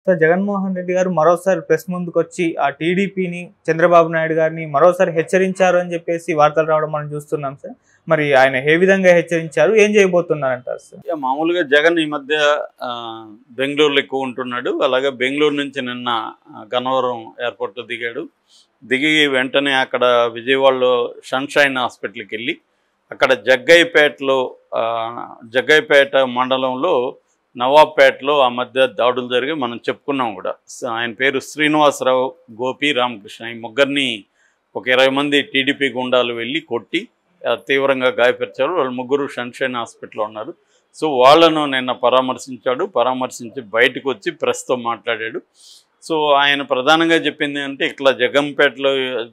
So Jaganmohan Reddy గారు మరోసారి press ముందుకొచ్చి ఆ టీడీపీని చంద్రబాబు నాయుడు గారిని మరోసారి హెచ్చరించారు అని చెప్పేసి వార్తలు రావడం మనం చూస్తున్నాం సార్. మరి ఆయన ఏ విధంగా హెచ్చరించారు, ఏం చేయబోతున్నారంటారు సార్? మామూలుగా జగన్ ఈ మధ్య బెంగళూరులో ఎక్కువ ఉంటున్నాడు. అలాగే బెంగళూరు నుంచి నిన్న గన్నవరం ఎయిర్పోర్ట్లో దిగాడు. దిగి వెంటనే అక్కడ విజయవాడలో సన్షైన్ హాస్పిటల్కి వెళ్ళి అక్కడ జగ్గైపేట మండలంలో నవాబ్పేటలో ఆ మధ్య దాడులు జరిగి మనం చెప్పుకున్నాం కూడా. ఆయన పేరు శ్రీనివాసరావు, గోపి, రామకృష్ణ, ఈ ముగ్గురిని ఒక 20 మంది టీడీపీ గుండాలు వెళ్ళి కొట్టి తీవ్రంగా గాయపరిచారు. వాళ్ళు ముగ్గురు సన్షైన్ హాస్పిటల్లో ఉన్నారు. సో వాళ్ళను నిన్న పరామర్శించి బయటకు వచ్చి ప్రెస్తో మాట్లాడాడు. సో ఆయన ప్రధానంగా చెప్పింది అంటే ఇట్లా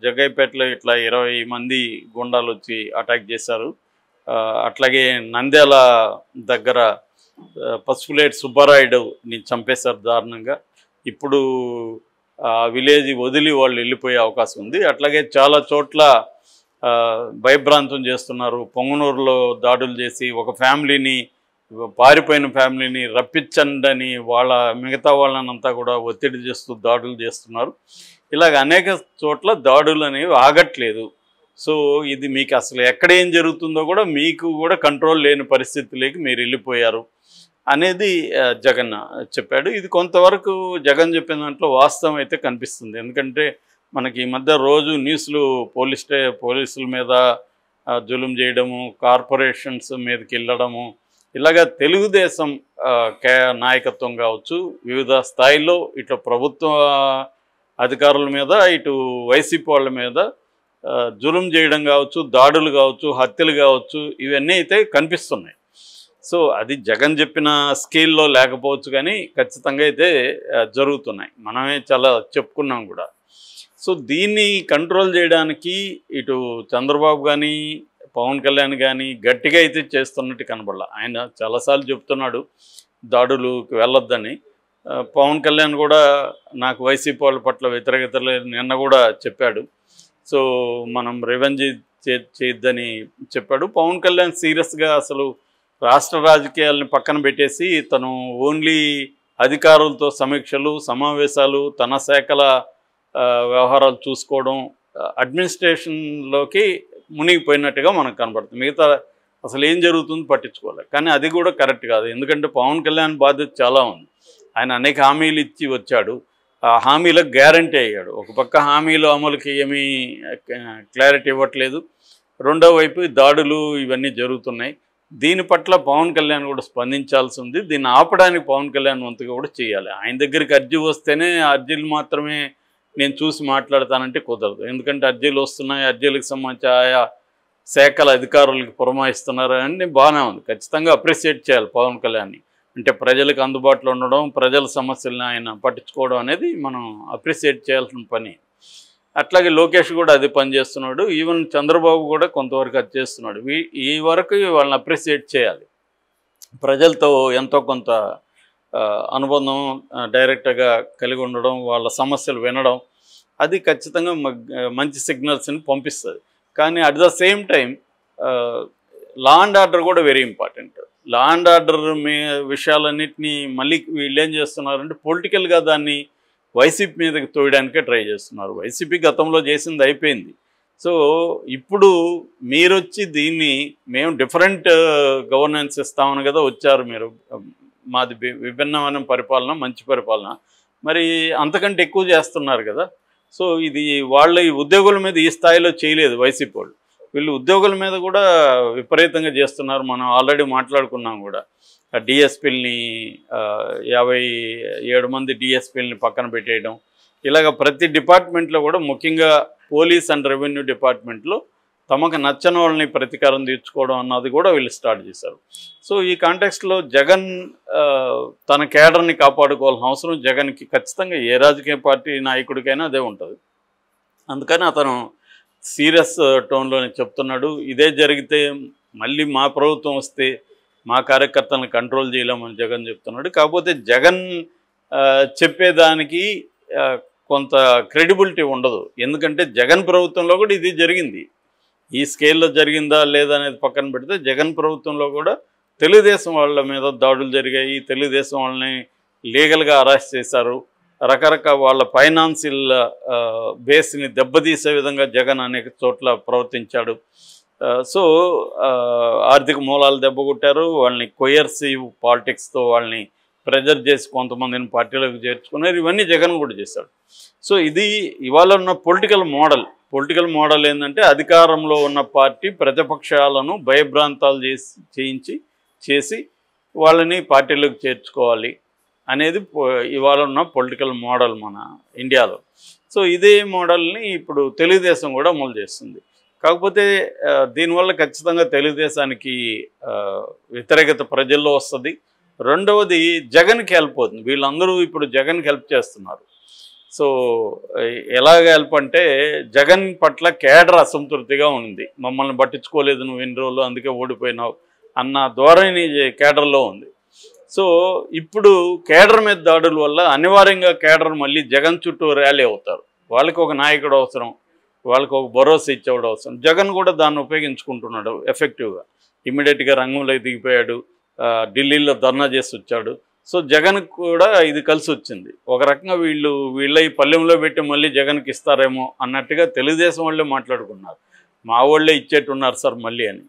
జగ్గైపేటలో ఇట్లా 20 మంది గుండాలు వచ్చి అటాక్ చేశారు. అట్లాగే నంద్యాల దగ్గర పసుపులేటి సుబ్బారాయుడుని చంపేశారు దారుణంగా. ఇప్పుడు విలేజ్ వదిలి వాళ్ళు వెళ్ళిపోయే అవకాశం ఉంది. అట్లాగే చాలా చోట్ల భయభ్రాంతం చేస్తున్నారు. పొంగనూరులో దాడులు చేసి ఒక ఫ్యామిలీని, పారిపోయిన ఫ్యామిలీని రప్పించండి అని మిగతా వాళ్ళనంతా కూడా ఒత్తిడి చేస్తూ దాడులు చేస్తున్నారు. ఇలాగ అనేక చోట్ల దాడులు అనేవి ఆగట్లేదు. సో ఇది మీకు అసలు ఎక్కడ ఏం జరుగుతుందో కూడా మీకు కూడా కంట్రోల్ లేని పరిస్థితిలోకి మీరు వెళ్ళిపోయారు అనేది జగన్ చెప్పాడు. ఇది కొంతవరకు జగన్ చెప్పిన దాంట్లో వాస్తవం అయితే కనిపిస్తుంది. ఎందుకంటే మనకి ఈ మధ్య రోజు న్యూస్లు పోలీసుల మీద జులుం చేయడము, కార్పొరేషన్స్ మీదకి వెళ్ళడము, ఇలాగా తెలుగుదేశం నాయకత్వం కావచ్చు, వివిధ స్థాయిల్లో ఇటు ప్రభుత్వ అధికారుల మీద, ఇటు వైసీపీ వాళ్ళ మీద జులుం చేయడం కావచ్చు, దాడులు కావచ్చు, హత్యలు కావచ్చు, ఇవన్నీ అయితే కనిపిస్తున్నాయి. సో అది జగన్ చెప్పిన స్కేల్లో లేకపోవచ్చు, కానీ ఖచ్చితంగా అయితే జరుగుతున్నాయి. మనమే చాలా చెప్పుకున్నాం కూడా. సో దీన్ని కంట్రోల్ చేయడానికి ఇటు చంద్రబాబు కానీ పవన్ కళ్యాణ్ కానీ గట్టిగా అయితే చేస్తున్నట్టు కనబడాల. ఆయన చాలాసార్లు చెప్తున్నాడు దాడులకు వెళ్ళొద్దని. పవన్ కళ్యాణ్ కూడా నాకు వైసీపీ వాళ్ళ పట్ల వ్యతిరేకత లేదు నిన్న కూడా చెప్పాడు. సో మనం రెవెంజ్ చేయొద్దని చెప్పాడు. పవన్ కళ్యాణ్ సీరియస్గా అసలు రాష్ట్ర రాజకీయాలను పక్కన పెట్టేసి తను ఓన్లీ అధికారులతో సమీక్షలు, సమావేశాలు, తన శాఖల వ్యవహారాలు చూసుకోవడం, అడ్మినిస్ట్రేషన్లోకి మునిగిపోయినట్టుగా మనకు కనబడుతుంది. మిగతా అసలు ఏం జరుగుతుందో పట్టించుకోవాలి. కానీ అది కూడా కరెక్ట్ కాదు. ఎందుకంటే పవన్ కళ్యాణ్ బాధ్యత చాలా ఉంది. ఆయన అనేక హామీలు ఇచ్చి వచ్చాడు. ఆ హామీలకు గ్యారంటీ అయ్యాడు. ఒక పక్క హామీలు అమలుకి ఏమీ క్లారిటీ ఇవ్వట్లేదు, రెండో వైపు దాడులు ఇవన్నీ జరుగుతున్నాయి. దీని పట్ల పవన్ కళ్యాణ్ కూడా స్పందించాల్సి ఉంది. దీన్ని ఆపడానికి పవన్ కళ్యాణ్ వంతుగా కూడా చేయాలి. ఆయన దగ్గరికి అర్జీ వస్తేనే ఆ అర్జీలు మాత్రమే నేను చూసి మాట్లాడతానంటే కుదరదు. ఎందుకంటే అర్జీలు వస్తున్నాయి, అర్జీలకు సంబంధించి ఆయా శాఖల అధికారులకు పురమాయిస్తున్నారు అని బాగానే ఉంది. ఖచ్చితంగా అప్రిషియేట్ చేయాలి పవన్ కళ్యాణ్ని. అంటే ప్రజలకు అందుబాటులో ఉండడం, ప్రజల సమస్యలను ఆయన పట్టించుకోవడం అనేది మనం అప్రిషియేట్ చేయాల్సిన పని. అట్లాగే లోకేష్ కూడా అది పని చేస్తున్నాడు. ఈవెన్ చంద్రబాబు కూడా కొంతవరకు అది చేస్తున్నాడు. ఈ వరకు వాళ్ళని అప్రిషియేట్ చేయాలి. ప్రజలతో ఎంతో కొంత అనుబంధం డైరెక్ట్గా కలిగి ఉండడం, వాళ్ళ సమస్యలు వినడం, అది ఖచ్చితంగా మంచి సిగ్నల్స్ని పంపిస్తుంది. కానీ at the same time law and order కూడా very important. Law and order విషయాలన్నింటినీ మళ్ళీ వీళ్ళు ఏం చేస్తున్నారంటే పొలిటికల్గా దాన్ని వైసీపీ మీదకి తోయడానికే ట్రై చేస్తున్నారు. వైసీపీ గతంలో చేసింది అయిపోయింది. సో ఇప్పుడు మీరొచ్చి దీన్ని మేము డిఫరెంట్ గవర్నెన్స్ ఇస్తామని కదా వచ్చారు మీరు, మాది విభిన్నమైన పరిపాలన, మంచి పరిపాలన, మరి అంతకంటే ఎక్కువ చేస్తున్నారు కదా. సో ఇది వాళ్ళ ఈ ఉద్యోగుల మీద ఈ స్థాయిలో చేయలేదు వైసీపీ వాళ్ళు. వీళ్ళు ఉద్యోగుల మీద కూడా విపరీతంగా చేస్తున్నారు. మనం ఆల్రెడీ మాట్లాడుకున్నాం కూడా. డిఎస్పీలని 57 మంది డిఎస్పీలని పక్కన పెట్టేయడం, ఇలాగ ప్రతి డిపార్ట్మెంట్లో కూడా, ముఖ్యంగా పోలీస్ అండ్ రెవెన్యూ డిపార్ట్మెంట్లో తమకు నచ్చని వాళ్ళని ప్రతీకారం తీర్చుకోవడం అన్నది కూడా వీళ్ళు స్టార్ట్ చేశారు. సో ఈ కాంటెక్స్ట్లో జగన్ తన కేడర్ని కాపాడుకోవాల్సిన అవసరం జగన్కి ఖచ్చితంగా ఏ రాజకీయ పార్టీ నాయకుడికైనా అదే ఉంటుంది. అందుకని అతను సీరియస్ టోన్లోనే చెప్తున్నాడు. ఇదే జరిగితే మళ్ళీ మా ప్రభుత్వం వస్తే మా కార్యకర్తలను కంట్రోల్ చేయలేమని జగన్ చెప్తున్నాడు. కాకపోతే జగన్ చెప్పేదానికి కొంత క్రెడిబిలిటీ ఉండదు. ఎందుకంటే జగన్ ప్రభుత్వంలో కూడా ఇది జరిగింది. ఈ స్కేల్లో జరిగిందా లేదా అనేది పక్కన పెడితే జగన్ ప్రభుత్వంలో కూడా తెలుగుదేశం వాళ్ళ మీద దాడులు జరిగాయి. తెలుగుదేశం వాళ్ళని లీగల్గా అరెస్ట్ చేశారు. రకరకాల వాళ్ళ ఫైనాన్షియల్ బేస్ని దెబ్బతీసే విధంగా జగన్ అనేక చోట్ల ప్రవర్తించాడు. సో ఆర్థిక మూలాలు దెబ్బకొట్టారు. వాళ్ళని కొయర్సివ్ పాలిటిక్స్తో వాళ్ళని ప్రెజర్ చేసి కొంతమందిని పార్టీలోకి చేర్చుకున్నారు. ఇవన్నీ జగన్ కూడా చేశాడు. సో ఇది ఇవాళ ఉన్న పొలిటికల్ మోడల్ ఏంటంటే అధికారంలో ఉన్న పార్టీ ప్రతిపక్షాలను భయభ్రాంతాలు చేసి వాళ్ళని పార్టీలోకి చేర్చుకోవాలి అనేది ఇవాళ ఉన్న పొలిటికల్ మోడల్ మన ఇండియాలో. సో ఇదే మోడల్ని ఇప్పుడు తెలుగుదేశం కూడా అమలు చేస్తుంది. కాకపోతే దీనివల్ల ఖచ్చితంగా తెలుగుదేశానికి వ్యతిరేకత ప్రజల్లో వస్తుంది. రెండవది జగన్కి హెల్ప్ అవుతుంది. వీళ్ళందరూ ఇప్పుడు జగన్కి హెల్ప్ చేస్తున్నారు. సో ఎలాగ హెల్ప్ అంటే జగన్ పట్ల కేడర్ అసంతృప్తిగా ఉంది. మమ్మల్ని పట్టించుకోలేదు నువ్వు ఎన్ని రోజులు, అందుకే ఓడిపోయినావు అన్న ధోరణి కేడర్లో ఉంది. సో ఇప్పుడు కేడర్ మీద దాడుల వల్ల అనివార్యంగా కేడర్ మళ్ళీ జగన్ చుట్టూ ర్యాలీ అవుతారు. వాళ్ళకి ఒక నాయకుడు అవసరం, వాళ్ళకి ఒక భరోసా ఇచ్చేవాడు అవసరం. జగన్ కూడా దాన్ని ఉపయోగించుకుంటున్నాడు ఎఫెక్టివ్గా. ఇమీడియట్గా రంగంలోకి దిగిపోయాడు, ఢిల్లీలో ధర్నా చేసి వచ్చాడు. సో జగన్కి కూడా ఇది కలిసి వచ్చింది. ఒక రకంగా వీళ్ళ ఈ పల్లెంలో పెట్టి మళ్ళీ జగన్కి ఇస్తారేమో అన్నట్టుగా తెలుగుదేశం వాళ్ళే మాట్లాడుకున్నారు. మా వాళ్ళే ఇచ్చేట్టున్నారు సార్ మళ్ళీ అని.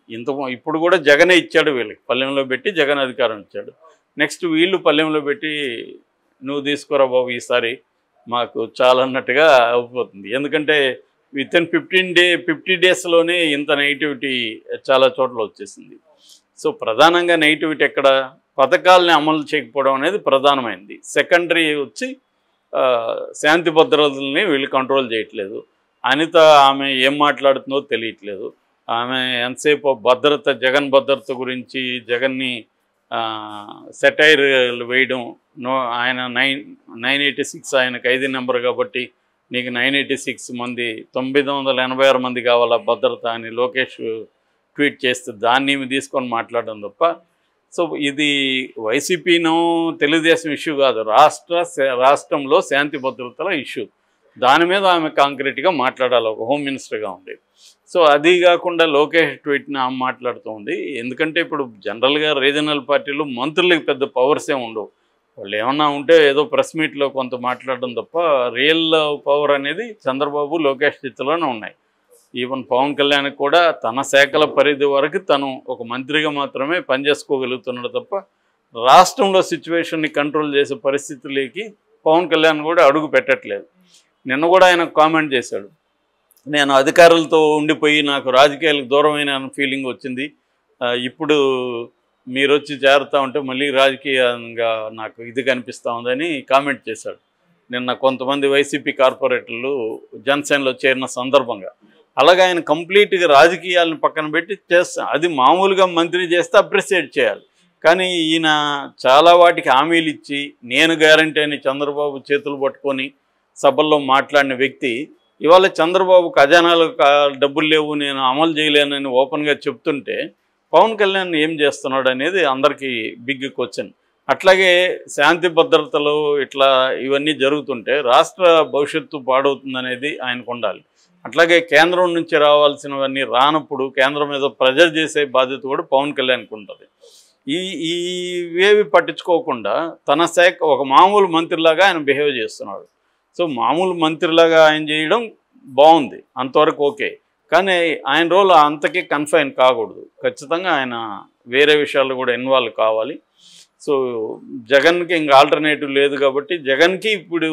ఇప్పుడు కూడా జగనే ఇచ్చాడు వీళ్ళకి, పల్లెంలో పెట్టి జగన్ అధికారం ఇచ్చాడు. నెక్స్ట్ వీళ్ళు పల్లెంలో పెట్టి నువ్వు తీసుకురా బాబు ఈసారి మాకు చాలా అన్నట్టుగా అయిపోతుంది. ఎందుకంటే వితిన్ 50 డేస్లోనే ఇంత నెగిటివిటీ చాలా చోట్ల వచ్చేసింది. సో ప్రధానంగా నెగిటివిటీ ఎక్కడ, పథకాలని అమలు చేయకపోవడం అనేది ప్రధానమైంది. సెకండరీ వచ్చి శాంతి భద్రతల్ని వీళ్ళు కంట్రోల్ చేయట్లేదు. అనిత ఆమె ఏం మాట్లాడుతుందో తెలియట్లేదు. ఆమె ఎంతసేపు జగన్ భద్రత గురించి జగన్ని సెటైర్లు వేయడం, ఆయన 986 ఆయనకు 5 నెంబర్ కాబట్టి నీకు 986 మంది 986 మంది కావాలా భద్రత అని లోకేష్ ట్వీట్ చేస్తే దాన్ని తీసుకొని మాట్లాడడం తప్ప. సో ఇది వైసీపీనో తెలుగుదేశం ఇష్యూ కాదు, రాష్ట్రంలో శాంతి భద్రతల ఇష్యూ. దాని మీద ఆమె కాంక్రీట్గా మాట్లాడాలి ఒక హోమ్ మినిస్టర్గా ఉండి. సో అది కాకుండా లోకేష్ ట్వీట్ని ఆమె మాట్లాడుతూ ఉంది. ఎందుకంటే ఇప్పుడు జనరల్గా రీజనల్ పార్టీలు మంత్రులకి పెద్ద పవర్సే ఉండవు. వాళ్ళు ఏమన్నా ఉంటే ఏదో ప్రెస్ మీట్లో కొంత మాట్లాడడం తప్ప రియల్ పవర్ అనేది చంద్రబాబు లోకేష్ చేతిలోనే ఉన్నాయి. ఈవెన్ పవన్ కళ్యాణ్కి కూడా తన శాఖల పరిధి వరకు తను ఒక మంత్రిగా మాత్రమే పనిచేసుకోగలుగుతున్నాడు తప్ప రాష్ట్రంలో సిచ్యువేషన్ని కంట్రోల్ చేసే పరిస్థితులకి పవన్ కళ్యాణ్ కూడా అడుగు పెట్టట్లేదు. నిన్న కూడా ఆయన కామెంట్ చేశాడు, నేను అధికారులతో ఉండిపోయి నాకు రాజకీయాలకు దూరమైన ఫీలింగ్ వచ్చింది, ఇప్పుడు మీరు వచ్చి చేరుతూ ఉంటే మళ్ళీ రాజకీయంగా నాకు ఇది కనిపిస్తూ ఉందని కామెంట్ చేశాడు. నిన్న కొంతమంది వైసీపీ కార్పొరేటర్లు జనసేనలో చేరిన సందర్భంగా. అలాగే ఆయన కంప్లీట్గా రాజకీయాలను పక్కన పెట్టి చేస్తా, అది మామూలుగా మంత్రి చేస్తే అప్రిషియేట్ చేయాలి. కానీ ఈయన చాలా వాటికి హామీలు ఇచ్చి నేను గ్యారంటీ అని చంద్రబాబు చేతులు పట్టుకొని సభల్లో మాట్లాడిన వ్యక్తి ఇవాళ చంద్రబాబు ఖజానాలు డబ్బులు లేవు నేను అమలు చేయలేనని ఓపెన్గా చెప్తుంటే పవన్ కళ్యాణ్ ఏం చేస్తున్నాడు అనేది అందరికీ బిగ్ క్వశ్చన్. అట్లాగే శాంతి భద్రతలు ఇట్లా ఇవన్నీ జరుగుతుంటే రాష్ట్ర భవిష్యత్తు పాడవుతుందనేది ఆయనకు ఉండాలి. అట్లాగే కేంద్రం నుంచి రావాల్సినవన్నీ రానప్పుడు కేంద్రం మీద ప్రెజర్ చేసే బాధ్యత కూడా పవన్ కళ్యాణ్కి ఉంటుంది. ఇవేవి పట్టించుకోకుండా తన శాఖ ఒక మామూలు మంత్రిలాగా ఆయన బిహేవ్ చేస్తున్నాడు. సో మామూలు మంత్రిలాగా ఆయన చేయడం బాగుంది, అంతవరకు ఓకే. కానీ ఆయన రోల్ అంతకే కన్ఫైన్ కాకూడదు. ఖచ్చితంగా ఆయన వేరే విషయాల్లో కూడా ఇన్వాల్వ్ కావాలి. సో జగన్కి ఇంకా ఆల్టర్నేటివ్ లేదు కాబట్టి జగన్కి ఇప్పుడు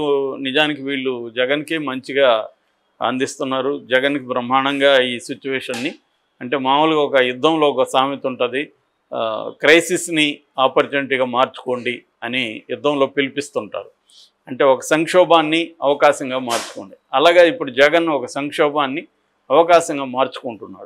నిజానికి వీళ్ళు జగన్కి మంచిగా అందిస్తున్నారు. జగన్కి బ్రహ్మాండంగా ఈ సిచ్యువేషన్ని, అంటే మామూలుగా ఒక యుద్ధంలో ఒక సామెత ఉంటుంది, క్రైసిస్ని ఆపర్చునిటీగా మార్చుకోండి అని యుద్ధంలో పిలిపిస్తుంటారు. అంటే ఒక సంక్షోభాన్ని అవకాశంగా మార్చుకోండి. అలాగే ఇప్పుడు జగన్ ఒక సంక్షోభాన్ని అవకాశంగా మార్చుకుంటున్నాడు.